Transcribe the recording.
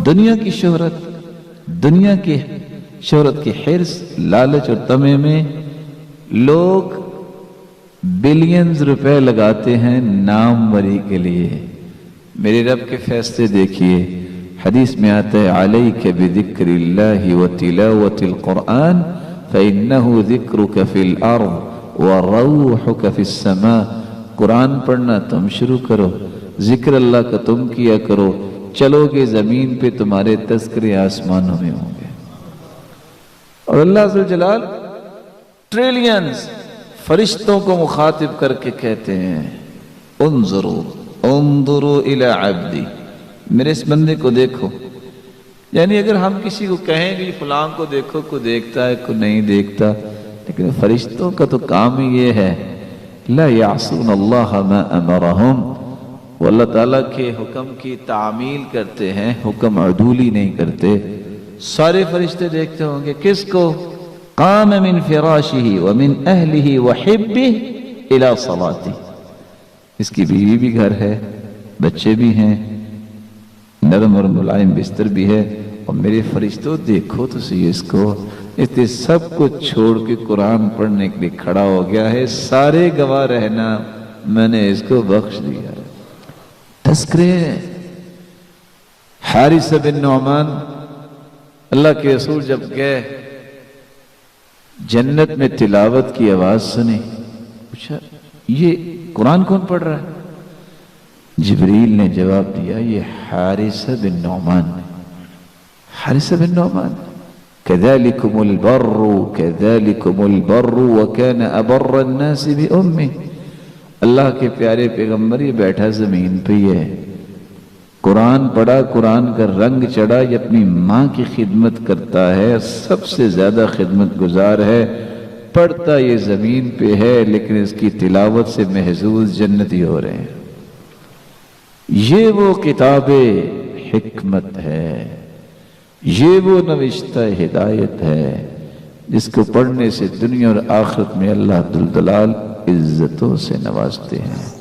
دنیا کی شہرت کی حرص، لالچ اور طمع میں لوگ بلینز روپے لگاتے ہیں ناموری کے لیے۔ میرے رب کے فیصلے دیکھیے، حدیث میں آتا ہے علیک بذکر اللہ وتلاوت القرآن فإنہ ذکرک فی الارض وروحک فی السماء۔ قرآن پڑھنا تم شروع کرو، ذکر اللہ کا تم کیا کرو، چلو گے زمین پہ تمہارے تذکرے آسمانوں میں ہوں گے۔ اور اللہ ذوالجلال ٹریلینز فرشتوں کو مخاطب کر کے کہتے ہیں انظروا الی عبدی، میرے اس بندے کو دیکھو۔ یعنی اگر ہم کسی کو کہیں گے فلاں کو دیکھو، کو دیکھتا ہے کو نہیں دیکھتا، لیکن فرشتوں کا تو کام ہی یہ ہے لا یعصون اللہ ما امرہم، وہ اللہ تعالیٰ کے حکم کی تعمیل کرتے ہیں، حکم عدولی نہیں کرتے۔ سارے فرشتے دیکھتے ہوں گے کس کو؟ قام من فراشہ ومن اہلہ وحبہ الی صلاتہ، اس کی بیوی بھی گھر ہے، بچے بھی ہیں، نرم اور ملائم بستر بھی ہے، اور میرے فرشتوں دیکھو تو صحیح اس کو، اس سب کو چھوڑ کے قرآن پڑھنے کے لیے کھڑا ہو گیا ہے۔ سارے گواہ رہنا، میں نے اس کو بخش دیا۔ تذکرے حارثہ بن نعمان، اللہ کے رسول جب گئے جنت میں تلاوت کی آواز سنی، پوچھا یہ قرآن کون پڑھ رہا ہے؟ جبریل نے جواب دیا یہ حارثہ بن نعمان، حارثہ بن نعمان۔ كذلكم البر وكان أبر الناس بأمه، اللہ کے پیارے پیغمبر یہ بیٹھا زمین پہ ہی ہے، قرآن پڑھا، قرآن کا رنگ چڑھا، یہ اپنی ماں کی خدمت کرتا ہے، سب سے زیادہ خدمت گزار ہے، پڑھتا یہ زمین پہ ہے لیکن اس کی تلاوت سے محظوظ جنتی ہو رہے ہیں۔ یہ وہ کتاب حکمت ہے، یہ وہ نوشتہ ہدایت ہے جس کو پڑھنے سے دنیا اور آخرت میں اللہ ذوالجلال عزتوں سے نوازتے ہیں۔